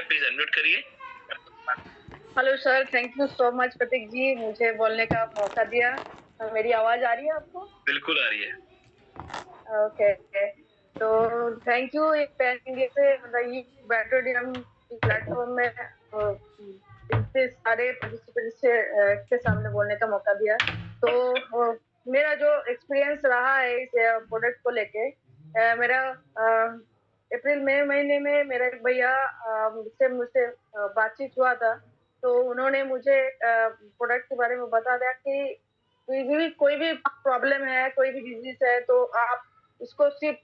Please unmute करिए। Hello sir, thank you so much Prateek ji, मुझे बोलने का मौका दिया। मेरी आवाज आ रही है आपको? बिल्कुल आ रही है। ओके। तो थैंक यू एक पैन इंडिया से मतलब ये बैटोडियम प्लेटफॉर्म में इतने सारे पार्टिसिपेंट्स के सामने बोलने का मौका दिया। तो मेरा जो एक्सपीरियंस रहा है इस प्रोडक्ट को लेके, मेरा अप्रैल मई महीने में मेरा एक भैया से मुझसे बातचीत हुआ था। तो उन्होंने मुझे प्रोडक्ट के बारे में बता दिया कि कोई भी प्रॉब्लम है, कोई भी डिजीज है, तो आप इसको सिर्फ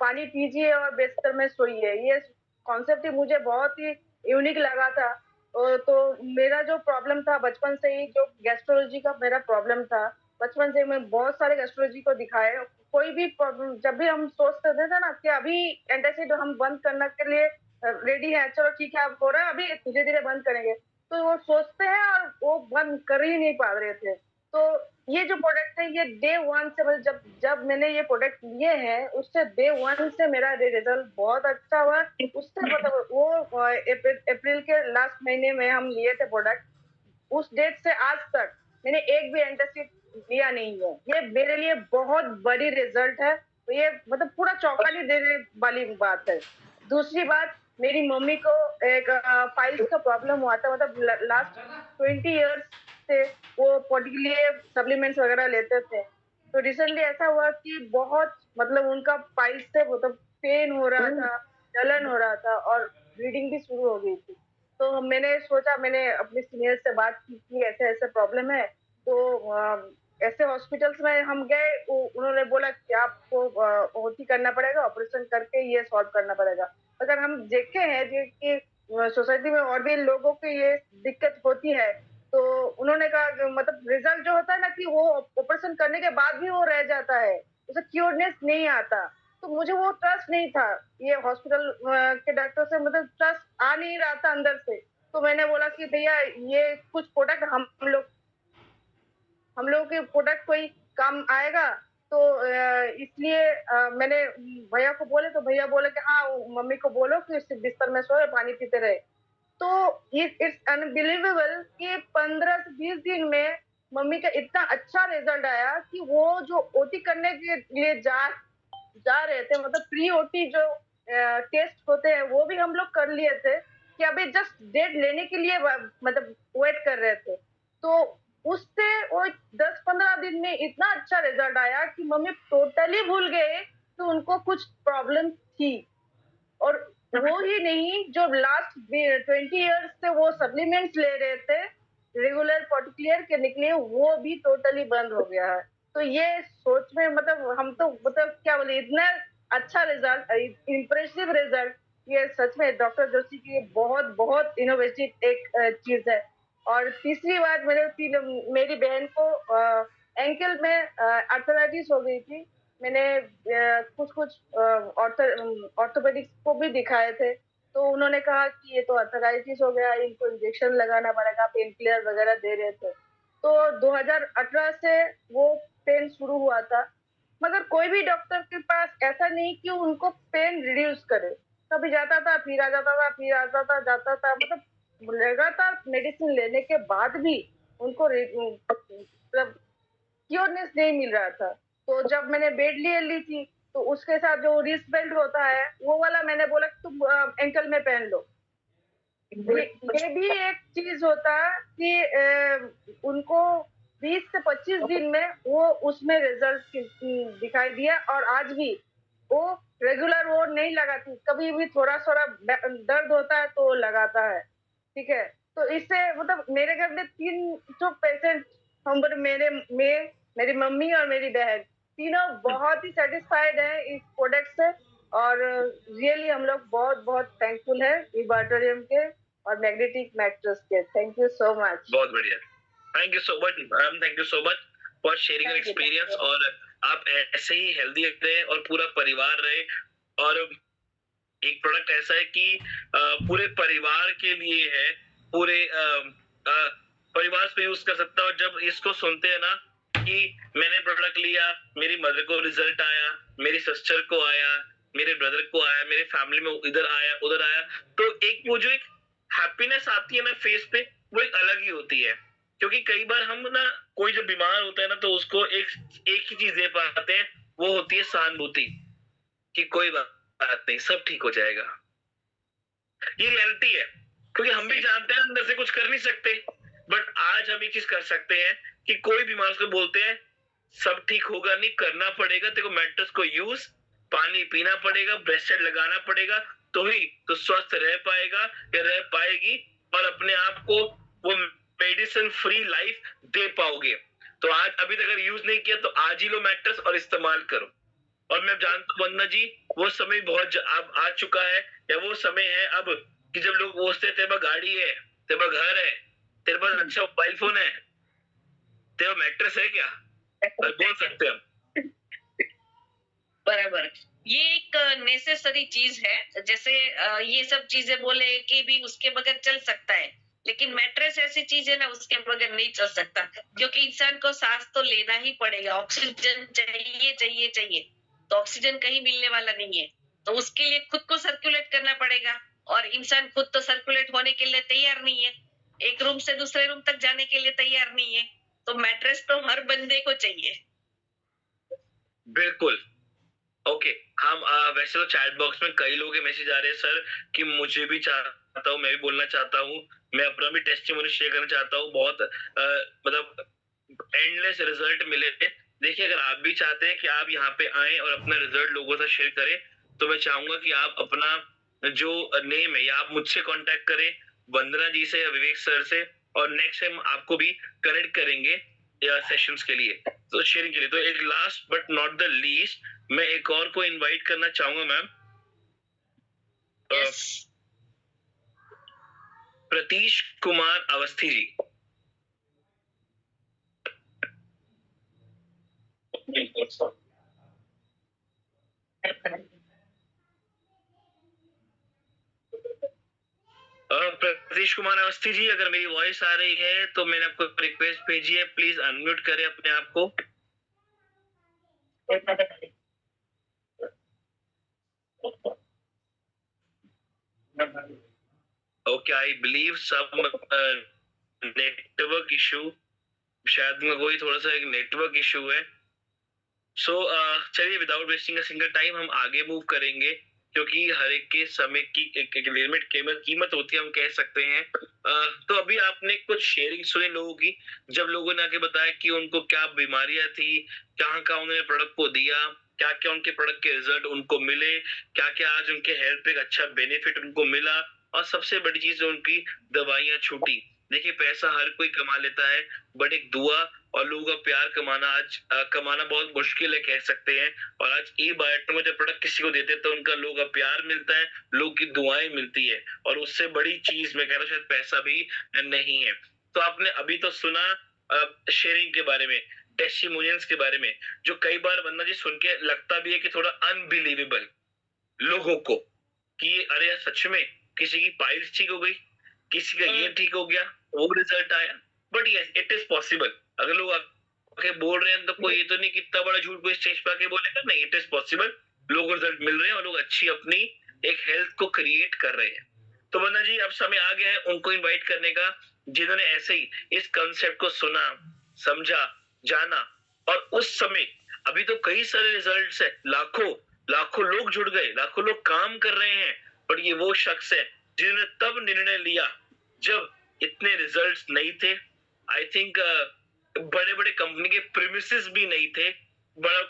पानी पीजिए और बिस्तर में सोइए। ये कॉन्सेप्ट ही मुझे बहुत ही यूनिक लगा था। तो मेरा जो प्रॉब्लम था बचपन से ही, जो गैस्ट्रोलॉजी का मेरा प्रॉब्लम था, बचपन से मैं बहुत सारे गैस्ट्रोलॉजी को दिखाए। कोई भी प्रॉब्लम जब भी हम सोचते थे ना कि अभी एंटासिड हम बंद करने के लिए रेडी है, चलो ठीक है अब हो रहा है, अभी धीरे धीरे बंद करेंगे, तो वो सोचते हैं और वो बंद कर ही नहीं पा रहे थे। तो ये जो प्रोडक्ट है ये डे वन से, मतलब जब जब मैंने ये प्रोडक्ट लिए हैं उससे डे वन से मेरा रिजल्ट बहुत अच्छा हुआ। उससे मतलब वो अप्रैल के लास्ट महीने में हम लिए थे प्रोडक्ट, उस डेट से आज तक मैंने एक भी एंटासिड लिया नहीं है। ये मेरे लिए बहुत बड़ी रिजल्ट है। तो ये मतलब पूरा चौंका नहीं देने वाली बात है। दूसरी बात, मेरी मम्मी को एक फाइल्स का प्रॉब्लम हुआ था, मतलब लास्ट 20 इयर्स से वो पॉटी के लिए सप्लीमेंट्स वगैरह लेते थे। तो रिसेंटली ऐसा हुआ कि बहुत मतलब उनका फाइल्स से मतलब पेन हो रहा था, जलन हो रहा था और ब्लीडिंग भी शुरू हो गई थी। तो मैंने सोचा, मैंने अपने सीनियर से बात की कि ऐसे ऐसे प्रॉब्लम है। तो ऐसे हॉस्पिटल्स में हम गए, उन्होंने बोला कि आपको ओटी करना पड़ेगा, ऑपरेशन करके ये सॉल्व करना पड़ेगा। अगर हम देखे हैं कि सोसाइटी में और भी लोगों को ये दिक्कत होती है, तो उन्होंने कहा कि मतलब रिजल्ट जो होता है ना कि वो ऑपरेशन करने के बाद भी वो रह जाता है, उसे क्योरनेस नहीं आता। तो मुझे वो ट्रस्ट नहीं था, ये हॉस्पिटल के डॉक्टर से मतलब ट्रस्ट आ नहीं रहा था अंदर से। तो मैंने बोला कि भैया ये कुछ प्रोडक्ट हम लोगों के प्रोडक्ट कोई काम आएगा। तो इसलिए मैंने भैया को बोले, तो भैया बोले कि हाँ मम्मी को बोलो कि सिर्फ बिस्तर में सोए, पानी पीते रहे। तो इट्स अनबिलीवेबल कि 15 से 20 दिन में मम्मी का इतना अच्छा रिजल्ट आया कि वो जो ओटी करने के लिए जा जा रहे थे, मतलब प्री ओटी जो टेस्ट होते हैं वो भी हम लोग कर लिए थे कि अभी जस्ट डेट लेने के लिए मतलब वेट कर रहे थे। तो उससे वो 10-15 दिन में इतना अच्छा रिजल्ट आया कि मम्मी टोटली भूल गए कि उनको कुछ प्रॉब्लम थी। और वो ही नहीं, जो लास्ट 20 इयर्स से वो सप्लीमेंट्स ले रहे थे रेगुलर पर्टिकुलर के निकले, वो भी टोटली बंद हो गया है। तो ये सोच में मतलब हम तो मतलब क्या बोले, इतना अच्छा रिजल्ट, इम्प्रेसिव रिजल्ट, ये सच में डॉक्टर जोशी की बहुत बहुत इनोवेटिव एक चीज है। और तीसरी बात, मेरी बहन को एंकल में आर्थराइटिस हो गई थी। मैंने कुछ कुछ ऑर्थोपेडिक्स को भी दिखाए थे। तो उन्होंने कहा कि ये तो अर्थराइटिस हो गया, इनको इंजेक्शन लगाना पड़ेगा, पेन किलर वगैरह दे रहे थे। तो 2018 से वो पेन शुरू हुआ था, मगर कोई भी डॉक्टर के पास ऐसा नहीं कि उनको पेन रिड्यूस करे। कभी जाता था फिर आ जाता था, फिर आता था जाता था, मतलब लगातार मेडिसिन लेने के बाद भी उनको मतलब क्योरनेस नहीं मिल रहा था। तो जब मैंने बेड लिए ली थी, तो उसके साथ जो रिस्ट बेल्ट होता है वो वाला मैंने बोला कि तुम एंकल में पहन लो। ये भी एक चीज होता है कि उनको 20 से 25 दिन में वो उसमें रिजल्ट दिखाई दिया। और आज भी वो रेगुलर वो नहीं लगाती, कभी भी थोड़ा थोड़ा दर्द होता है तो वो लगाता है। ठीक है। तो इससे मतलब मेरे घर में 3 जो पेशेंट, हम मेरी मम्मी और मेरी बहन, तीनों बहुत ही सेटिस्फाइड है इस प्रोडक्ट से। और रियली हम लोग बहुत बहुत थैंकफुल है इबाटोरियम के और मैग्नेटिक मैट्रेस के। Thank you so much. बहुत बढ़िया। Thank you so much ma'am, thank you so much for sharing your experience. और आप ऐसे ही हेल्दी रहे और पूरा परिवार रहे। और एक प्रोडक्ट ऐसा है कि पूरे परिवार के लिए है, पूरे परिवार पे यूज कर सकता है। और जब इसको सुनते हैं ना कि मैंने प्रोडक्ट लिया, मेरी मदर को रिजल्ट आया, मेरी सिस्टर को आया, मेरे ब्रदर को आया, मेरे फैमिली में इधर आया उधर आया, तो एक वो जो एक हैप्पीनेस आती है ना फेस पे, वो एक अलग ही होती है। क्योंकि कई बार हम ना, कोई जो बीमार होता है ना, तो उसको एक ही चीज दे पाते हैं, वो होती है सहानुभूति, कि कोई बात नहीं, सब ठीक हो जाएगा। ये रियलिटी है, क्योंकि हम भी जानते हैं अंदर से कुछ कर नहीं सकते, बट आज हम ये चीज कर सकते हैं कि कोई बीमार उसको बोलते हैं सब ठीक होगा नहीं, करना पड़ेगा तेरे को, मेट्रस को यूज, पानी पीना पड़ेगा, ब्रेस्टफीड लगाना पड़ेगा, तो ही तो स्वस्थ रह पाएगा या रह पाएगी, और अपने आप को वो मेडिसिन फ्री लाइफ दे पाओगे। तो आज अभी तक अगर यूज नहीं किया तो आज ही लो मैट्रेस और इस्तेमाल करो। और मैं जानता हूँ वंदना जी, वो समय बहुत अब आ चुका है, या वो समय है अब कि जब लोग पूछते हैं तेरे पास गाड़ी है, तेरे पास घर है, तेरे पास अच्छा मोबाइल फोन है, तेरा मैट्रेस है क्या, बोल सकते हैं हम। बराबर, ये एक नेसेसरी चीज है। जैसे ये सब चीजें बोले कि भी उसके बगैर चल सकता है, लेकिन मैट्रेस ऐसी चीज है ना, उसके बगैर नहीं चल सकता, क्योंकि इंसान को सांस तो लेना ही पड़ेगा, ऑक्सीजन चाहिए चाहिए चाहिए। तो ऑक्सीजन कहीं मिलने वाला नहीं है, तो उसके लिए खुद को सर्कुलेट करना पड़ेगा, और इंसान खुद तो सर्कुलेट होने के लिए तैयार नहीं है, एक रूम से दूसरे रूम तक जाने के लिए तैयार नहीं है, तो मैट्रेस तो हर बंदे को चाहिए। बिल्कुल। ओके, हम वैसे तो चैट बॉक्स में कई लोगों के मैसेज आ रहे हैं सर कि मुझे भी चाहता हूँ, मैं भी बोलना चाहता हूँ, मैं अपना भी टेस्टिमोनी शेयर करना चाहता हूँ, बहुत मतलब एंडलेस रिजल्ट मिले। देखिए, अगर आप भी चाहते हैं कि आप यहाँ पे आए और अपना रिजल्ट लोगों से शेयर करें, तो मैं चाहूंगा कि आप अपना जो नेम है, या आप मुझसे कांटेक्ट करें, वंदना जी से या विवेक सर से, और नेक्स्ट टाइम आपको भी कनेक्ट करेंगे या सेशंस के लिए, तो शेयरिंग के लिए। तो एक last but not the least, मैं एक और को इनवाइट करना चाहूंगा मैम। yes. प्रतीश कुमार अवस्थी जी। प्रतीश कुमार अवस्थी जी, अगर मेरी वॉइस आ रही है तो मैंने आपको रिक्वेस्ट भेजी है, प्लीज अनम्यूट करें अपने आप को। Okay, I believe some network issue, शायद में कोई थोड़ा सा एक नेटवर्क इशू है। सो चलिए, without wasting a single time हम आगे मूव करेंगे, क्योंकि हर एक के समय की एक लिमिट कीमत होती है, हम कह सकते हैं। तो अभी आपने कुछ शेयरिंग सुनी लोगों की, जब लोगों ने आके बताया कि उनको क्या बीमारियां थी, कहाँ कहाँ उन्होंने प्रोडक्ट को दिया, क्या क्या उनके प्रोडक्ट के रिजल्ट उनको मिले, क्या क्या आज उनके हेल्थ पे एक अच्छा बेनिफिट उनको मिला, और सबसे बड़ी चीज उनकी दवाइयां छूटी। देखिए, पैसा हर कोई कमा लेता है, बट एक दुआ और लोगों का प्यार कमाना आज कमाना बहुत मुश्किल है, कह सकते हैं। और आज ई बायोटेक में जब प्रोडक्ट किसी को देते हैं तो उनका लोगों का प्यार मिलता है, लोग की दुआएं मिलती है, और उससे बड़ी चीज मैं कह रहा हूँ शायद पैसा भी नहीं है। तो आपने अभी तो सुना शेयरिंग के बारे में, टेस्टिमोनियल्स के बारे में, जो कई बार वंदना जी सुन के लगता भी है कि थोड़ा अनबिलीवेबल लोगों को, कि अरे यार सच में किसी की पाइल्स ठीक हो गई, किसी का ये ठीक हो गया, वो रिजल्ट आया। But yes, it is possible. अगर लोग आके बोल रहे हैं तो कोई ये तो नहीं कि इतना बड़ा झूठ कोई स्टेज पे आके बोलेगा, नहीं, इट इज पॉसिबल। लोग रिजल्ट मिल रहे हैं और लोग अच्छी अपनी एक हेल्थ को क्रिएट कर रहे हैं। तो वंदना जी, अब समय आ गया है उनको इनवाइट करने का, जिन्होंने ऐसे ही इस कंसेप्ट को सुना, समझा, जाना, और उस समय अभी तो कई सारे रिजल्ट्स है, लाखों लाखों लोग जुड़ गए, लाखों लोग काम कर रहे हैं, पर ये वो शख्स है जिन्होंने तब निर्णय लिया जब इतने रिजल्ट्स नहीं थे। आई थिंक बड़े बड़े कंपनी के प्रीमिसेस भी नहीं थे, बड़ा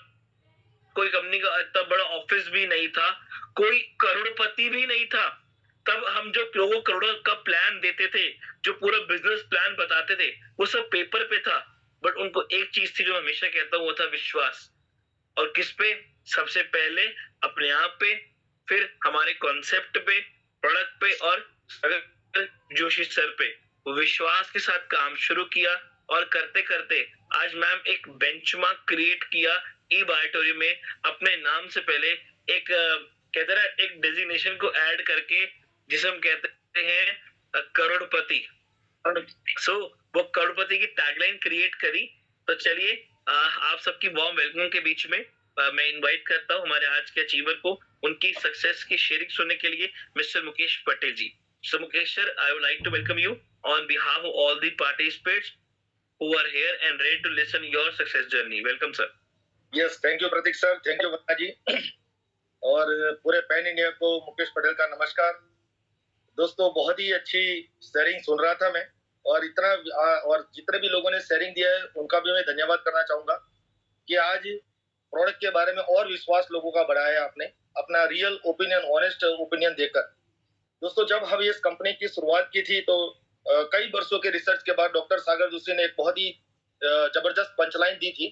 कोई कंपनी का इतना बड़ा ऑफिस भी नहीं था, कोई करोड़पति भी नहीं था। तब हम जो लोगों करोड़ों का प्लान देते थे, जो पूरा बिजनेस प्लान बताते थे, वो सब पेपर पे था, बट उनको एक चीज थी जो मैं हमेशा कहता हूँ, वो था विश्वास। और किस पे? सबसे पहले अपने आप पे, फिर हमारे कॉन्सेप्ट पे, प्रोडक्ट पे, और अगर जोशी सर पे विश्वास के साथ काम शुरू किया, और करते करते आज मैम एक बेंचमार्क क्रिएट किया ई बायोटोरी में, अपने नाम से पहले एक कहते हैं एक डेजिग्नेशन को ऐड करके, जिसे हम कहते हैं करोड़पति। सो वो करोड़पति की टैगलाइन क्रिएट करी। तो चलिए, आप सबकी वार्म वेलकम के बीच में मैं इनवाइट करता हूँ हमारे आज के अचीवर को उनकी सक्सेस की शेयरिंग सुनने के लिए, mister Mukesh Patel ji. So Mukesh sir, I would like to welcome you on behalf of all the participants who are here and ready to listen your success journey. Welcome sir. Yes, thank you Prateek sir, thank you Vandana ji. और पूरे pan India को मुकेश पटेल का नमस्कार। दोस्तों, बहुत ही अच्छी sharing सुन रहा था मैं, और जितने भी लोगों ने शेयरिंग दिया है उनका भी मैं धन्यवाद करना चाहूंगा कि आज प्रोडक्ट के बारे में और विश्वास लोगों का बढ़ाया आपने, अपना रियल ओपिनियन, ऑनेस्ट ओपिनियन देकर। दोस्तों, जब हम इस कंपनी की शुरुआत की थी तो कई वर्षों के रिसर्च के बाद डॉक्टर सागर जोशी ने एक बहुत ही जबरदस्त पंचलाइन दी थी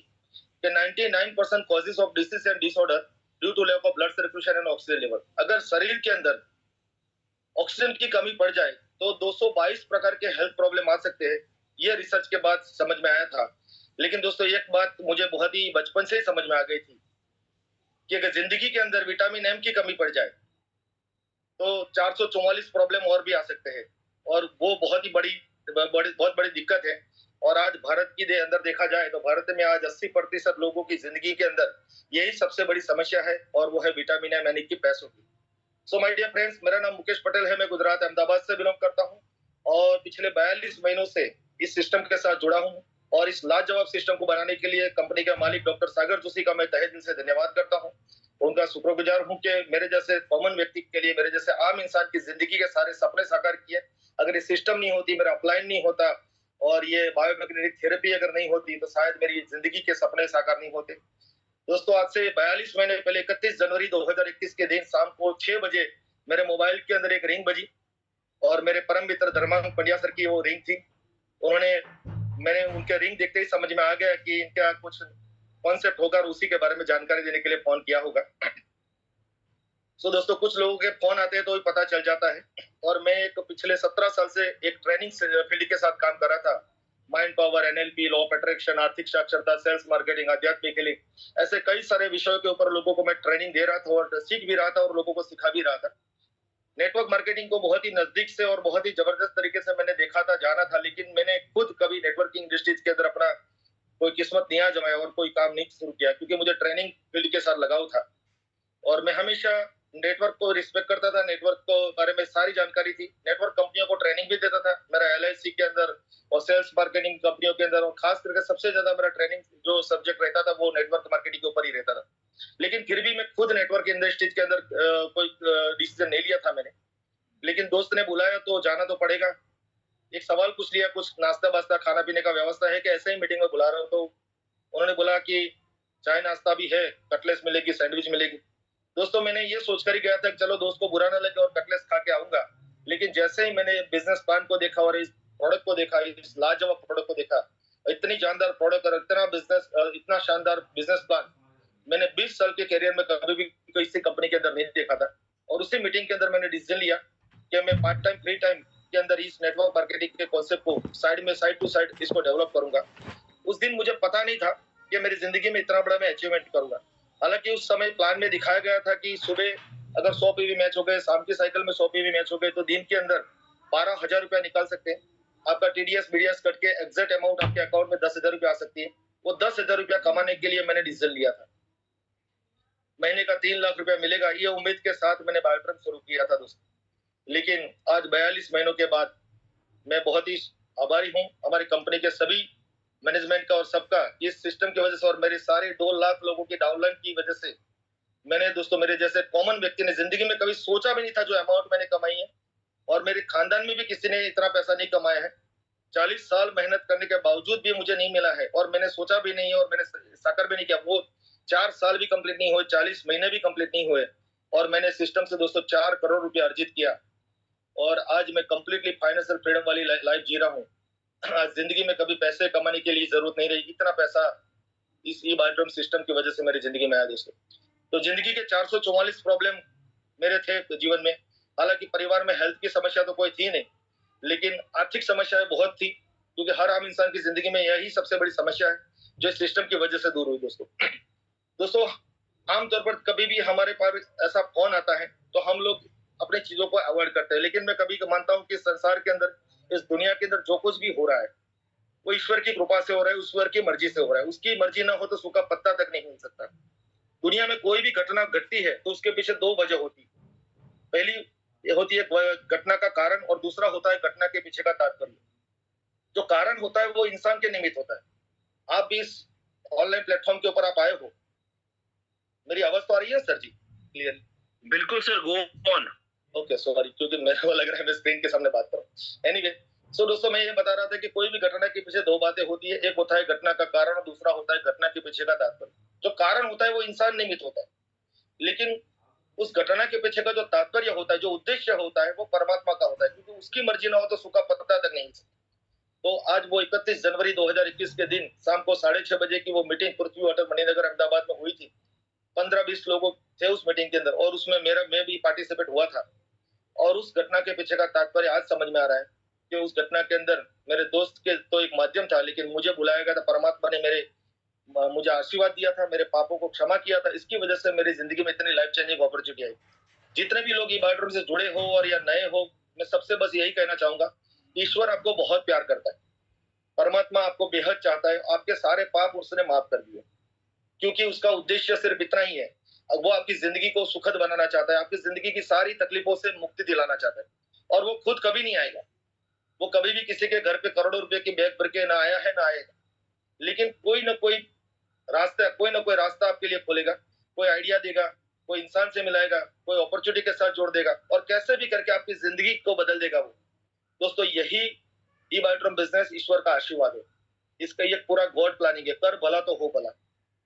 कि 99% causes of disease and disorder due to lack of blood circulation and oxygen level. अगर शरीर के अंदर ऑक्सीजन की कमी पड़ जाए तो 222 प्रकार के हेल्थ प्रॉब्लम आ सकते हैं। यह रिसर्च के बाद समझ में आया था। लेकिन दोस्तों, एक बात मुझे बहुत ही बचपन से ही समझ में आ गई थी कि अगर जिंदगी के अंदर विटामिन एम की कमी पड़ जाए तो 444 प्रॉब्लम और भी आ सकते हैं, और वो बहुत बड़ी दिक्कत है। और आज भारत के अंदर देखा जाए तो भारत में आज 80% लोगों की जिंदगी के अंदर यही सबसे बड़ी समस्या है, और वो है विटामिन एम यानी कि पैसों की। सो माय डियर फ्रेंड्स, मेरा नाम मुकेश पटेल है, मैं गुजरात अहमदाबाद से बिलोंग करता हूँ, और पिछले 42 महीनों से इस सिस्टम के साथ जुड़ा हूँ। और इस लाजवाब सिस्टम को बनाने के लिए कंपनी के मालिक डॉक्टर सागर जोशी का मैं तहे दिल से धन्यवाद करता हूँ। उनका शुक्रगुजार हूँ कि मेरे जैसे कॉमन व्यक्ति के लिए, मेरे जैसे आम इंसान की जिंदगी के सारे सपने साकार किए। अगर ये सिस्टम नहीं होती, मेरा अपलाइन नहीं होता, और ये बायोमैग्नेटिक थेरेपी अगर नहीं होती, तो शायद मेरी जिंदगी के सपने साकार नहीं होते। दोस्तों, आज से 42 महीने पहले 31 जनवरी 2021 के दिन शाम को 6 बजे मेरे मोबाइल के अंदर एक रिंग बजी, और मेरे परम मित्र धर्मांग पंड्या सर की वो रिंग थी। मैंने उनके रिंग देखते ही समझ में आ गया कि इनका कुछ कॉन्सेप्ट होगा, और उसी के बारे में जानकारी देने के लिए फोन किया होगा। सो दोस्तों, कुछ लोगों के फोन आते हैं तो ही पता चल जाता है। और मैं पिछले 17 साल से एक ट्रेनिंग फील्ड के साथ काम कर रहा था। Mind power, NLP, law of attraction, आर्थिक साक्षरता, सेल्स मार्केटिंग, आध्यात्मिक हीलिंग, ऐसे कई सारे विषयों के ऊपर लोगों को मैं ट्रेनिंग दे रहा था, और सीख भी रहा था, और लोगों को सिखा भी रहा था। नेटवर्क मार्केटिंग को बहुत ही नजदीक से और बहुत ही जबरदस्त तरीके से मैंने देखा था, जाना था, लेकिन मैंने खुद कभी नेटवर्किंग इंडस्ट्रीज के अंदर अपना कोई किस्मत नहीं आजमाया और कोई काम नहीं शुरू किया, क्योंकि मुझे ट्रेनिंग फील्ड के साथ लगाव था। और मैं हमेशा नेटवर्क को रिस्पेक्ट करता था, नेटवर्क को बारे में सारी जानकारी थी, नेटवर्क कंपनियों को ट्रेनिंग भी देता था। मेरा एलआईसी के अंदर और सेल्स मार्केटिंग कंपनियों के अंदर, और खास करके सबसे ज्यादा मेरा ट्रेनिंग जो सब्जेक्ट रहता था वो नेटवर्क मार्केटिंग के ऊपर ही रहता था। लेकिन फिर भी मैं खुद नेटवर्क इंडस्ट्रीज के अंदर कोई डिसीजन नहीं लिया था मैंने। लेकिन दोस्त ने बुलाया तो जाना तो पड़ेगा। एक सवाल पूछ लिया, कुछ नाश्ता वास्ता खाना पीने का व्यवस्था है कि ऐसे ही मीटिंग में बुला रहा हूँ? तो उन्होंने बोला कि चाय नाश्ता भी है, कटलेस मिलेगी, सैंडविच मिलेगी। दोस्तों, मैंने ये सोचकर ही गया था कि चलो दोस्त को बुरा ना लगे और कटलेस खा के आऊंगा। लेकिन जैसे ही मैंने बिजनेस प्लान को देखा और इस प्रोडक्ट को देखा, इस लाजवाब प्रोडक्ट को देखा, इतनी जानदार प्रोडक्ट और इतना शानदार बिजनेस प्लान मैंने 20 साल के करियर में कभी भी किसी कंपनी के अंदर नहीं देखा था। और उसी मीटिंग के अंदर मैंने डिसीजन लिया कि मैं पार्ट टाइम, फ्री टाइम के अंदर इस नेटवर्क मार्केटिंग के कॉन्सेप्ट को साइड टू साइड इसको डेवलप करूंगा। उस दिन मुझे पता नहीं था कि मेरी जिंदगी में इतना बड़ा मैं अचीवमेंट करूंगा। हालांकि उस समय प्लान में दिखाया गया था कि सुबह अगर 100 पीवी मैच हो गए, शाम की साइकिल में 100 पीवी मैच हो गए, तो दिन के अंदर 12,000 रुपया निकाल सकते हैं। आपका टीडीएस बीडीएस कट के एग्जैक्ट अमाउंट आपके अकाउंट में 10,000 रुपया आ सकती है। वो 10,000 रुपया कमाने के लिए मैंने डिसीजन लिया था। महीने का 3 लाख रुपया मिलेगा, ये उम्मीद के साथ मैंने बायोट्रम शुरू किया था दोस्तों। लेकिन आज 42 महीनों के बाद मैं बहुत ही आभारी हूँ हमारी कंपनी के सभी मैनेजमेंट का और सबका, इस सिस्टम की वजह से और मेरे सारे 2 लाख लोगों की डाउनलाइन की वजह से मैंने दोस्तों, मेरे जैसे कॉमन व्यक्ति ने जिंदगी में कभी सोचा भी नहीं था जो अमाउंट मैंने कमाई है। और मेरे खानदान में भी किसी ने इतना पैसा नहीं कमाया है। 40 साल मेहनत करने के बावजूद भी मुझे नहीं मिला है, और मैंने सोचा भी नहीं है, और मैंने साकार भी नहीं किया। वो 4 साल भी कंप्लीट नहीं हुए, 40 महीने भी कंप्लीट नहीं हुए, और मैंने सिस्टम से दोस्तों 4 करोड़ रुपया अर्जित किया। और आज मैं कंप्लीटली फाइनेंशियल फ्रीडम वाली लाइफ जी रहा हूँ। आज जिंदगी में कभी पैसे कमाने के लिए जरूरत नहीं रही। इतना पैसा इस ई बायोट्रम सिस्टम की वजह से मेरी जिंदगी में आया दोस्तों। तो जिंदगी के 444 प्रॉब्लम मेरे थे जीवन में। हालांकि परिवार में हेल्थ की समस्या तो कोई थी नहीं, लेकिन आर्थिक समस्याएं बहुत थी, क्योंकि हर आम इंसान की जिंदगी में यही सबसे बड़ी समस्या है जो इस सिस्टम की वजह से दूर हुई दोस्तों। आमतौर पर कभी भी हमारे पास ऐसा फोन आता है तो हम लोग अपनी चीजों को अवॉइड करते हैं। लेकिन मैं कभी मानता हूँ कि संसार के अंदर, इस दुनिया के अंदर जो कुछ भी हो रहा है वो ईश्वर की कृपा से हो रहा है, ईश्वर की मर्जी से हो रहा है। उसकी मर्जी ना हो तो सूखा पत्ता तक नहीं हिल सकता। दुनिया में कोई भी घटना घटती है तो उसके पीछे दो वजह होती है। पहली ये होती है घटना का कारण और दूसरा होता है घटना के पीछे का तात्पर्य। जो कारण होता है वो इंसान के निमित्त होता है। आप भी इस ऑनलाइन प्लेटफॉर्म के ऊपर आप आए हो, मेरी आवाज तो आ रही है सर जी क्लियर? बिल्कुल sir, go on. Okay sorry, क्योंकि मेरे को लग रहा है मैं स्क्रीन के सामने बात कर रहा हूँ। एनीवे, सो दोस्तों मैं ये बता रहा था कि कोई भी घटना के पीछे दो बातें होती है, एक होता है घटना का कारण और दूसरा होता है घटना के पीछे का तात्पर्य। जो कारण होता है वो इंसान निमित्त होता है, लेकिन उस घटना के पीछे का जो तात्पर्य होता है, जो उद्देश्य होता है, वो परमात्मा का होता है, क्योंकि उसकी मर्जी ना हो तो सूखा पत्ता तक नहीं सकता। तो आज वो 31 जनवरी 2021 के दिन शाम को 6:30 बजे की वो मीटिंग पृथ्वी होटल मणिनगर अहमदाबाद में हुई थी। 15-20 लोग थे उस मीटिंग के अंदर और उसमें मैं भी पार्टिसिपेट हुआ था। और उस घटना के पीछे का तात्पर्य आज समझ में आ रहा है कि उस घटना के अंदर मेरे दोस्त के तो एक माध्यम था, लेकिन मुझे बुलाया गया था। परमात्मा ने मुझे आशीर्वाद दिया था, मेरे पापों को क्षमा किया था। इसकी वजह से मेरी जिंदगी में इतनी लाइफ चेंजिंग अपॉर्चुनिटी आई। जितने भी लोग ई-बाइट रूम से जुड़े हो और या नए हो, मैं सबसे बस यही कहना चाहूंगा, ईश्वर आपको बहुत प्यार करता है, परमात्मा आपको बेहद चाहता है। आपके सारे पाप उसने माफ कर दिए, क्योंकि उसका उद्देश्य सिर्फ इतना ही है, वो आपकी जिंदगी को सुखद बनाना चाहता है, आपकी जिंदगी की सारी तकलीफों से मुक्ति दिलाना चाहता है। और वो खुद कभी नहीं आएगा, वो कभी भी किसी के घर पे करोड़ों रुपए की बैग भर के ना आया है ना आएगा, लेकिन कोई ना कोई रास्ता आपके लिए खोलेगा, कोई आइडिया देगा, कोई इंसान से मिलाएगा, कोई अपॉर्चुनिटी के साथ जोड़ देगा और कैसे भी करके आपकी जिंदगी को बदल देगा वो। दोस्तों यही ई-बाइट रूम बिजनेस ईश्वर का आशीर्वाद है, इसका ये पूरा गॉड प्लानिंग है। कर भला तो हो भला।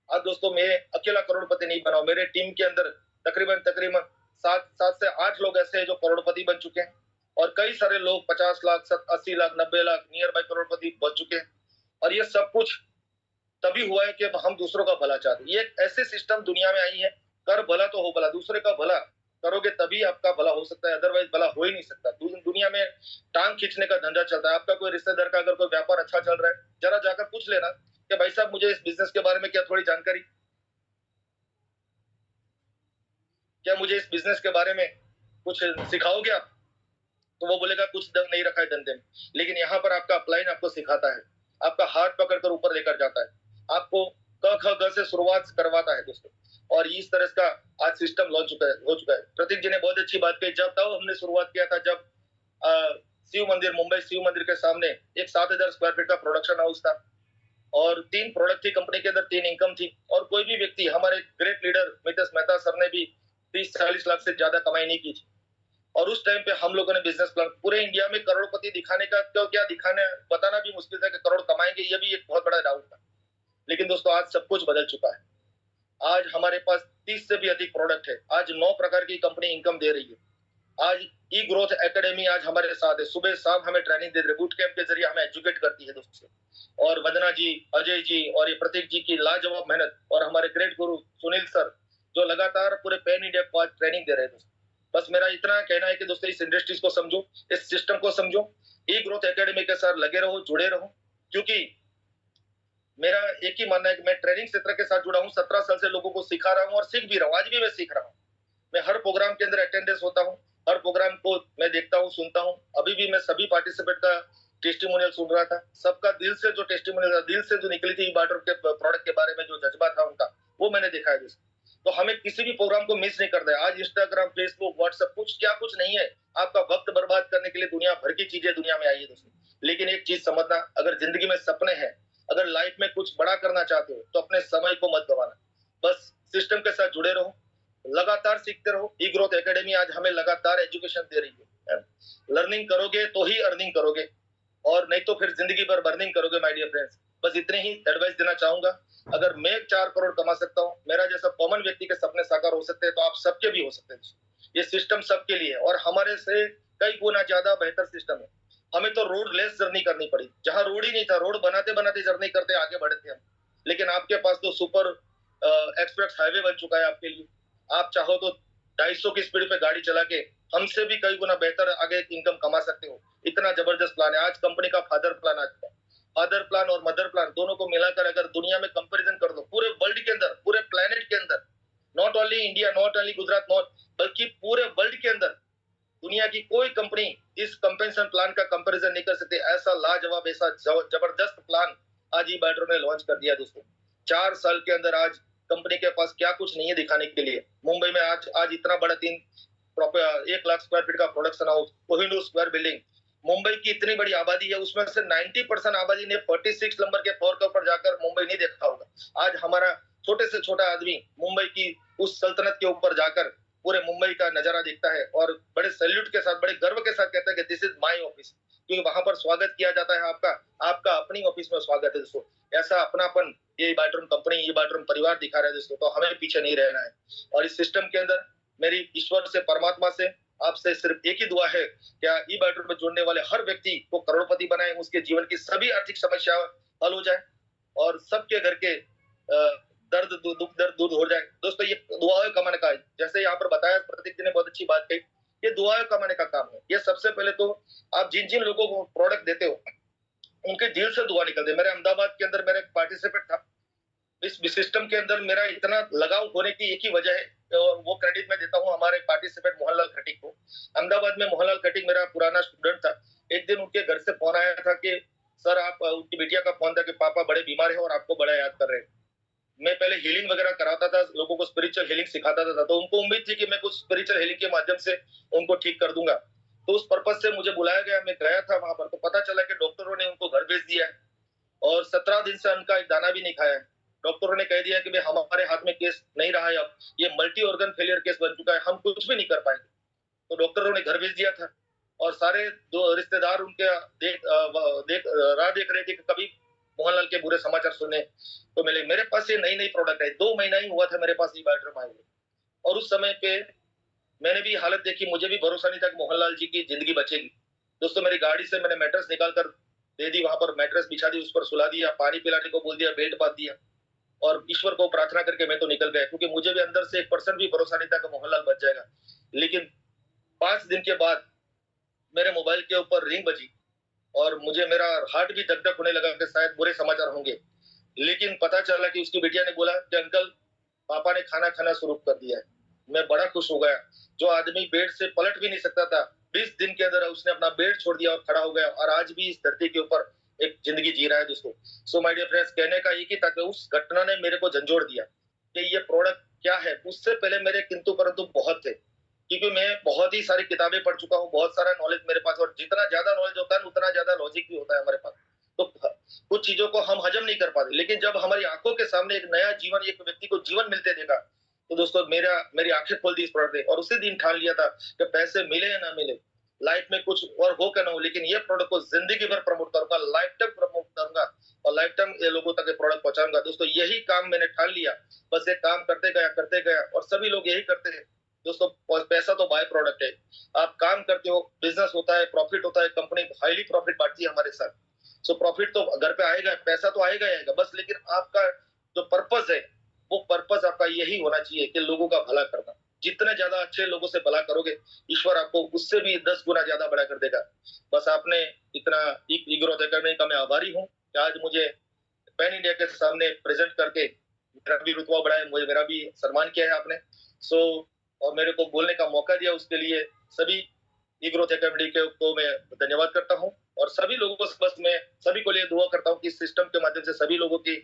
आज दोस्तों मैं अकेला करोड़पति नहीं बना हूं, मेरे टीम के अंदर तकरीबन 7 से 8 लोग ऐसे हैं जो करोड़पति बन चुके हैं और कई सारे लोग 50 लाख 80 लाख 90 लाख नियर बाय करोड़पति बन चुके हैं। और ये सब कुछ तभी हुआ है कि हम दूसरों का भला चाहते हैं। ये एक ऐसे सिस्टम दुनिया में आई है, कर भला तो हो भला। दूसरे का भला करोगे तभी आपका भला हो सकता है, अदरवाइज भला हो ही नहीं सकता। दुनिया में टांग खींचने का धंधा चलता है। आपका कोई रिश्तेदार का अगर कोई व्यापार अच्छा चल रहा है, जरा जाकर पूछ लेना कि भाई साहब मुझे इस बिजनेस के बारे में क्या थोड़ी जानकारी, क्या मुझे इस बिजनेस के बारे में कुछ सिखाओगे आप? तो वो बोलेगा कुछ दम नहीं रखा है धंधे में। लेकिन यहाँ पर आपका अपलाइन आपको सिखाता है, आपका हाथ पकड़कर ऊपर लेकर जाता है, आपको क ख ग से शुरुआत करवाता है दोस्तों। और इस तरह का आज सिस्टम हो चुका है। प्रतीक जी ने बहुत अच्छी बात कही। जब तब हमने शुरुआत किया था, जब शिव मंदिर, मुंबई शिव मंदिर के सामने एक 7,000 स्क्वायर फीट का प्रोडक्शन हाउस था और 3 प्रोडक्ट थी कंपनी के अंदर, 3 इनकम थी। और कोई भी व्यक्ति, हमारे great leader Mitesh Mehta sir ने भी 30-40 लाख से ज्यादा कमाई नहीं की थी। और उस टाइम पे हम लोगों ने बिजनेस प्लान, पूरे इंडिया में करोड़पति दिखाने का, क्यों क्या दिखाने, बताना भी मुश्किल था कि करोड़ कमाएंगे, ये भी एक बहुत बड़ा डाउट था। लेकिन दोस्तों आज सब कुछ बदल चुका है। आज हमारे पास 30 से भी अधिक प्रोडक्ट है। आज 9 प्रकार की कंपनी इनकम दे रही है। आज ई ग्रोथ एकेडमी आज हमारे साथ है, सुबह शाम हमें ट्रेनिंग दे रही है, बूट कैंप के जरिए हमें एजुकेट करती है दोस्तों। और वंदना जी, अजय जी और ये प्रतीक जी की लाजवाब मेहनत, और हमारे ग्रेट गुरु सुनील सर जो लगातार पूरे पैन इंडिया को आज ट्रेनिंग दे रहे हैं दोस्तों। बस मेरा इतना कहना है कि दोस्तों इस इंडस्ट्रीज को समझो, इस सिस्टम को समझो, ई ग्रोथ एकेडमी के साथ लगे रहो, जुड़े रहो। क्योंकि मेरा एक ही मानना है कि मैं ट्रेनिंग क्षेत्र के साथ जुड़ा हूँ, 17 साल से लोगों को सिखा रहा हूँ और सीख भी रहा हूँ। आज भी मैं सीख रहा हूँ। मैं हर प्रोग्राम के अंदर अटेंडेंस होता हूँ, हर प्रोग्राम को मैं देखता हूँ, सुनता हूँ। अभी भी मैं सभी पार्टिसिपेट का टेस्टिमोनियल सुन रहा था। सबका दिल से जो टेस्टिमोनियल, दिल से जो निकली थी ई-बाइट रूम के प्रोडक्ट के बारे में जो जज्बा था उनका, वो मैंने देखा है दोस्तों। तो हमें किसी भी प्रोग्राम को मिस नहीं करना है। आज इंस्टाग्राम, फेसबुक, व्हाट्सएप कुछ नहीं है। आपका वक्त बर्बाद करने के लिए दुनिया भर की चीजें दुनिया में आई है दोस्तों। लेकिन एक चीज समझना, अगर जिंदगी में सपने हैं, अगर लाइफ में कुछ बड़ा करना चाहते हो तो अपने समय को मत गवाना। बस सिस्टम के साथ जुड़े रहो, लगातार सीखते रहो। ई ग्रोथ एकेडमी आज हमें लगातार एजुकेशन दे रही है। लर्निंग करोगे तो ही अर्निंग करोगे, और नहीं तो फिर जिंदगी भर बर्निंग करोगे माय डियर फ्रेंड्स। बस इतने ही एडवाइस देना चाहूंगा। अगर मैं 4 करोड़ कमा सकता हूँ, मेरा जैसा कॉमन व्यक्ति के सपने साकार हो सकते हैं, तो आप सबके भी हो सकते हैं। ये सिस्टम सबके लिए है और हमारे से कई गुना ज्यादा बेहतर सिस्टम है। हमें तो रोड लेस जर्नी करनी पड़ी, जहां रोड ही नहीं था, रोड बनाते बनाते जर्नी करते आगे बढ़े थे हम। लेकिन आपके पास तो सुपर एक्सप्रेस हाईवे बन चुका है आपके लिए। आप चाहो तो 250 की स्पीड पे गाड़ी चला के हमसे भी कई गुना बेहतर आगे इनकम कमा सकते हो। इतना जबरदस्त प्लान है। आज कंपनी का फादर प्लान आ चुका है। फादर प्लान और मदर प्लान दोनों को मिलाकर अगर दुनिया में कंपैरिजन कर दो, पूरे वर्ल्ड के अंदर, पूरे प्लेनेट के अंदर, not only India, not only Gujarat, not, बल्कि पूरे वर्ल्ड के अंदर दुनिया की कोई कंपनी इस कंपेंसेशन प्लान का कंपैरिजन नहीं कर सकती। ऐसा लाजवाब, ऐसा जबरदस्त प्लान आज ई-बाइट रूम ने लॉन्च कर दिया दोस्तों। 4 साल के अंदर आज कंपनी के पास क्या कुछ नहीं है दिखाने के लिए। मुंबई में आज इतना बड़ा 1 लाख स्क्वायर फीट का production house, Kohinoor square building, Mumbai की इतनी बड़ी आबादी है, उसमें से 90% आबादी ने 46 नंबर के फ्लोर के ऊपर जाकर मुंबई नहीं देखा होगा। आज हमारा छोटे से छोटा आदमी मुंबई की उस सल्तनत के ऊपर जाकर पूरे मुंबई का नजारा देखता है और बड़े सैल्यूट के साथ, बड़े गर्व के साथ कहता है कि दिस इज माय ऑफिस, क्योंकि वहां पर स्वागत किया जाता है आपका अपनी ऑफिस में स्वागत है दोस्तों। ऐसा अपनापन ये बायट्रोन कंपनी, ये बायट्रोन परिवार दिखा रहा है दोस्तों। तो हमें पीछे नहीं रहना है। और इस सिस्टम के अंदर मेरी ईश्वर से, परमात्मा से, आपसे सिर्फ एक ही दुआ है, क्या ई बायट्रोन में जुड़ने वाले हर व्यक्ति को करोड़पति बनाए, उसके जीवन की सभी आर्थिक समस्या हल हो जाए और सबके घर के दुख दर्द दूर हो जाए। दोस्तों ये दुआएं कमाने का है, जैसे यहाँ पर बताया प्रतीक जी ने बहुत अच्छी बात कही, ये दुआएं कमाने का काम है। ये सबसे पहले तो आप जिन जिन लोगों को प्रोडक्ट देते हो उनके दिल से दुआ निकलते है। मेरे अहमदाबाद के अंदर मेरा एक पार्टिसिपेंट था, इस सिस्टम के अंदर मेरा इतना लगाव होने की एक ही वजह है, वो क्रेडिट मैं देता हूँ हमारे पार्टिसिपेंट मोहनलाल खटीक को। अहमदाबाद में मोहनलाल खटीक मेरा पुराना स्टूडेंट था। एक दिन उनके घर से फोन आया था कि सर आप, उनकी बिटिया का फोन था कि पापा बड़े बीमार है और आपको बड़ा याद कर रहे हैं। मैं पहले हीलिंग वगैरह कराता था, लोगों को स्पिरिचुअल हीलिंग सिखाता था, तो उनको उम्मीद थी कि मैं कुछ स्पिरिचुअल हीलिंग के माध्यम से उनको ठीक कर दूंगा। तो उस पर्पज से मुझे बुलाया गया, मैं गया था वहां पर, तो पता चला कि डॉक्टरों ने उनको घर भेज दिया है और 17 दिन से उनका एक दाना भी नहीं खाया है। डॉक्टरों ने कह दिया कि भाई हमारे हाथ में केस नहीं रहा है, अब ये मल्टी ऑर्गन फेलियर केस बन चुका है, हम कुछ भी नहीं कर पाएंगे। तो डॉक्टरों ने घर भेज दिया था और सारे दो रिश्तेदार उनके राह देख रहे थे कि कभी मोहनलाल के बुरे समाचार सुने तो मिले। मेरे पास ये नई प्रोडक्ट है, 2 महीना ही हुआ था मेरे पास ये बायोड्रम आए, और उस समय पे मैंने भी हालत देखी, मुझे भी भरोसा नहीं था कि मोहनलाल जी की जिंदगी बचेगी। दोस्तों मेरी गाड़ी से मैंने मैट्रेस निकाल कर दे दी, वहां पर मैट्रेस बिछा दी, उस पर सुला दिया, पानी पिलाने को बोल दिया, बेल्ट बांध दिया और ईश्वर को प्रार्थना करके मैं तो निकल गया, क्योंकि मुझे भी अंदर से 1% भी भरोसा नहीं था कि मोहनलाल बच जाएगा। लेकिन 5 दिन के बाद मेरे मोबाइल के ऊपर रिंग बजी और मुझे मेरा हार्ट भी धक धक होने लगा कि शायद बुरे समाचार होंगे। लेकिन पता चला कि उसकी बिटिया ने बोला कि अंकल पापा ने खाना खाना शुरू कर दिया है। मैं बड़ा खुश हो गया। जो आदमी बेड से पलट भी नहीं सकता था, 20 दिन के अंदर उसने अपना बेड छोड़ दिया और खड़ा हो गया और आज भी इस धरती के ऊपर एक जिंदगी जी रहा है दोस्तों। सो माय डियर फ्रेंड्स, कहने का एक ही था कि उस घटना ने मेरे को झंझोड़ दिया कि ये प्रोडक्ट क्या है। उससे पहले मेरे किंतु परंतु बहुत थे, क्योंकि मैं बहुत ही सारी किताबें पढ़ चुका हूँ, बहुत सारा नॉलेज मेरे पास, और जितना ज्यादा नॉलेज होता है उतना ज्यादा लॉजिक भी होता है हमारे पास। तो कुछ चीजों को हम हजम नहीं कर पाते, लेकिन जब हमारी आंखों के सामने एक नया जीवन, एक व्यक्ति को जीवन मिलते देखा, तो दोस्तों मेरी आंखें खोल दी इस प्रोडक्ट ने। और उसी दिन ठान लिया था कि पैसे मिले या ना मिले, लाइफ में कुछ और हो क्या ना हो, लेकिन ये प्रोडक्ट को जिंदगी भर प्रमोट करूंगा, लाइफ टाइम प्रमोट करूंगा और लाइफ टाइम ये लोगों तक ये प्रोडक्ट पहुंचाऊंगा। दोस्तों यही काम मैंने ठान लिया, बस ये काम करते गया और सभी लोग यही करते हैं दोस्तों। पैसा तो बाय प्रोडक्ट है, आप काम करते हो, बिजनेस होता है, प्रॉफिट होता है, कंपनी हाईली प्रॉफिट बांटती है हमारे साथ। सो प्रॉफिट तो घर पे आएगा, पैसा तो आएगा ही आएगा, बस लेकिन आपका जो पर्पस है वो पर्पस आपका यही होना चाहिए कि लोगों का भला करना। जितने ज्यादा अच्छे लोगों से भला करोगे, ईश्वर आपको उससे भी 10 गुना ज्यादा बड़ा कर देगा। बस आपने इतना ग्रोथ करने का मैं आभारी हूँ कि आज मुझे पैन इंडिया के सामने प्रेजेंट करके मेरा भी रुतबा बढ़ाया, मुझे मेरा भी सम्मान किया है आपने। सो और मेरे को बोलने का मौका दिया, उसके लिए सभी ग्रोथ एकेडमी को मैं धन्यवाद करता हूँ। और सभी लोगों को बस मैं सभी को लिए दुआ करता हूँ कि इस सिस्टम के माध्यम से सभी लोगों की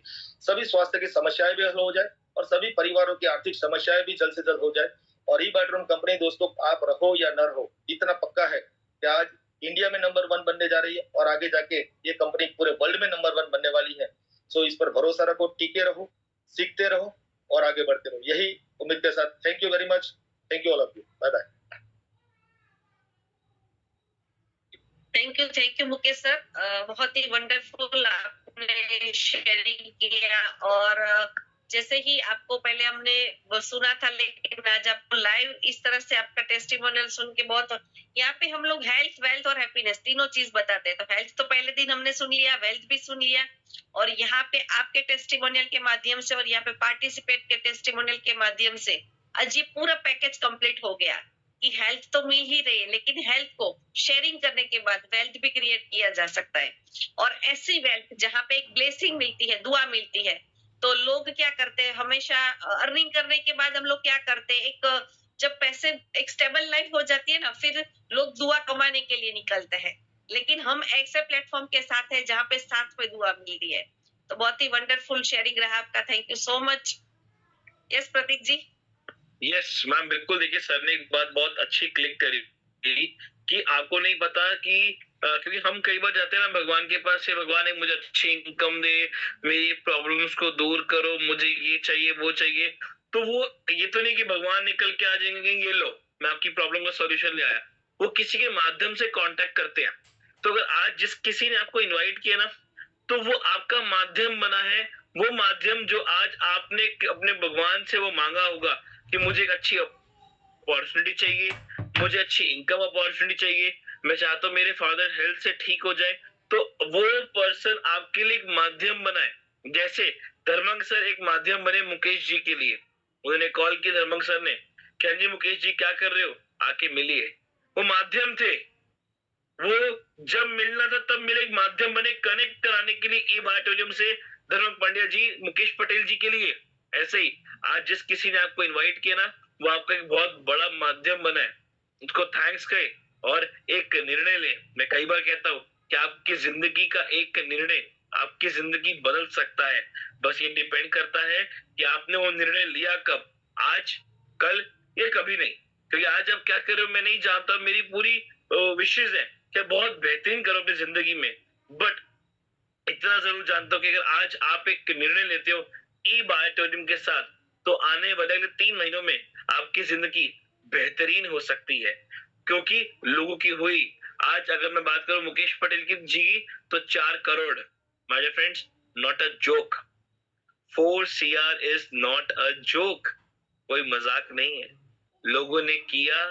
सभी स्वास्थ्य की समस्याएं भी हल हो जाए और सभी परिवारों की आर्थिक समस्याएं भी जल्द से जल्द हो जाए। और ई बायट्रोन कंपनी दोस्तों, आप रहो या न रहो, इतना पक्का है कि आज इंडिया में नंबर 1 बनने जा रही है और आगे जाके ये कंपनी पूरे वर्ल्ड में नंबर 1 बनने वाली है। सो इस पर भरोसा रखो, टीके रहो, सीखते रहो और आगे बढ़ते रहो, यही उम्मीद के साथ thank you very much. Thank you all of you, bye bye. Thank you Mukesh sir, बहुत ही वंडरफुल आपने शेयरिंग किया। और जैसे ही आपको पहले हमने सुना था, लेकिन आज आपको लाइव इस तरह से आपका टेस्टिमोनियल सुन के बहुत, यहाँ पे हम लोग हेल्थ, वेल्थ और हैप्पीनेस तीनों चीज बताते हैं। तो हेल्थ तो पहले दिन हमने सुन लिया, वेल्थ भी सुन लिया, और यहाँ पे आपके टेस्टिमोनियल के माध्यम से और यहाँ पे पार्टिसिपेट के टेस्टिमोनियल के माध्यम से आज ये पूरा पैकेज कंप्लीट हो गया कि हेल्थ तो मिल ही रही है, लेकिन हेल्थ को शेयरिंग करने के बाद वेल्थ भी क्रिएट किया जा सकता है। और ऐसी वेल्थ जहाँ पे एक ब्लेसिंग मिलती है, दुआ मिलती है, तो लोग क्या करते हैं, हमेशा अर्निंग करने के बाद हम लोग क्या करते हैं, एक जब पैसे एक स्टेबल लाइफ हो जाती है ना, फिर लोग दुआ कमाने के लिए निकलते हैं। लेकिन हम ऐसे प्लेटफॉर्म के साथ है जहाँ पे साथ में दुआ मिल रही है। तो बहुत ही वंडरफुल शेयरिंग रहा आपका, thank you so much. Yes Prateek ji. Yes ma'am, बिल्कुल। देखिए सर ने एक बात बहुत अच्छी क्लिक करी कि आपको नहीं पता कि क्योंकि हम कई बार जाते हैं ना भगवान के पास से, भगवान एक मुझे अच्छी इनकम दे, मेरी प्रॉब्लम्स को दूर करो, मुझे ये चाहिए वो चाहिए। तो वो ये तो नहीं कि भगवान निकल के आ जाएंगे ये लो मैं आपकी प्रॉब्लम का सॉल्यूशन ले आया। वो किसी के माध्यम से कांटेक्ट करते हैं। तो अगर आज जिस किसी ने आपको इनवाइट किया ना, तो वो आपका माध्यम बना है। वो माध्यम जो आज आपने अपने भगवान से वो मांगा होगा कि मुझे एक अच्छी अपॉर्चुनिटी चाहिए, मुझे अच्छी इनकम अपॉर्चुनिटी चाहिए, मैं चाहता हूँ मेरे फादर हेल्थ से ठीक हो जाए। तो वो पर्सन आपके लिए एक माध्यम बना है। जैसे धर्मंग सर एक माध्यम बने मुकेश जी के लिए। उन्होंने कॉल की धर्मंग सर ने, क्या जी मुकेश जी क्या कर रहे हो, आके मिलिए। वो माध्यम थे। वो जब मिलना था तब मिले, एक माध्यम बने कनेक्ट कराने के लिए ई ऑडिटोरियम से धर्मंग पांड्या जी मुकेश पटेल जी के लिए। ऐसे ही आज जिस किसी ने आपको इनवाइट किया ना, वो आपका एक बहुत बड़ा माध्यम बना है। उसको थैंक्स कहे और एक निर्णय ले। मैं कई बार कहता हूँ कि आपकी जिंदगी का एक निर्णय आपकी जिंदगी बदल सकता है। बस ये डिपेंड करता है कि आपने वो निर्णय लिया कब, आज, कल या कभी नहीं। क्योंकि आज आप क्या कर रहे हो मैं नहीं जानता, मेरी पूरी विशेष है कि बहुत बेहतरीन करो अपनी जिंदगी में। बट इतना जरूर जानता हूँ कि अगर आज आप एक निर्णय लेते हो ई बायोटोरियम के साथ, तो आने वाले अगले 3 महीनों में आपकी जिंदगी बेहतरीन हो सकती है। क्योंकि लोगों की हुई, आज अगर मैं बात करूं मुकेश पटेल की जी की, तो 4 crore, my friends, not a joke. 4 CR is not a joke. कोई मजाक नहीं है। लोगों ने किया,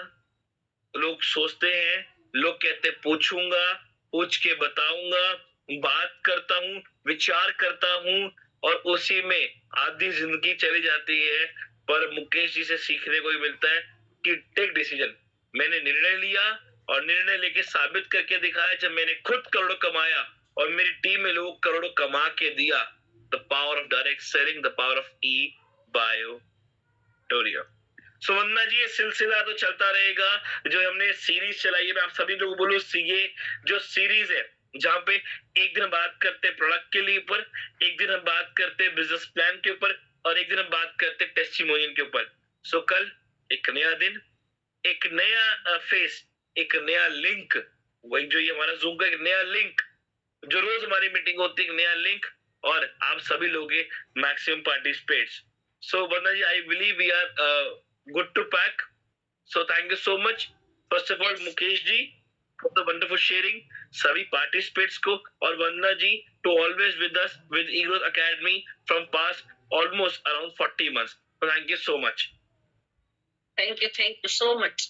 लोग सोचते हैं, लोग कहते पूछूंगा, पूछ के बताऊंगा, बात करता हूँ, विचार करता हूँ, और उसी में आधी जिंदगी चली जाती है। पर मुकेश जी से सीखने को ही मिलता है कि टेक डिसीजन। मैंने निर्णय लिया और निर्णय लेके साबित करके दिखाया। जब मैंने खुद करोड़ों कमाया और मेरी टीम में लोग करोड़ों कमा के दिया। The power of direct selling, the power of ई बायोटोरियम। सो वंदना जी, ये सिलसिला तो चलता रहेगा जो हमने सीरीज चलाई है। मैं आप सभी लोग बोलूं, ये जो सीरीज है जहाँ पे एक दिन बात करते प्रोडक्ट के लिए ऊपर, एक दिन हम बात करते बिजनेस प्लान के ऊपर, और एक दिन हम बात करते टेस्टिमोनियल के ऊपर। सो कल एक नया दिन, एक नया फेस, एक नया लिंक, वही जो ये हमारा जूम का एक नया लिंक, जो रोज हमारी मीटिंग होती है, एक नया लिंक, और आप सभी लोग maximum participates. So Vandana ji, I believe we are good to pack. So thank you so much. First of all, Mukesh ji for the wonderful sharing. सभी participants को, और वंदना जी to always with us with eGrowth Academy from past almost around 40 months. So thank you so much. Thank you so much.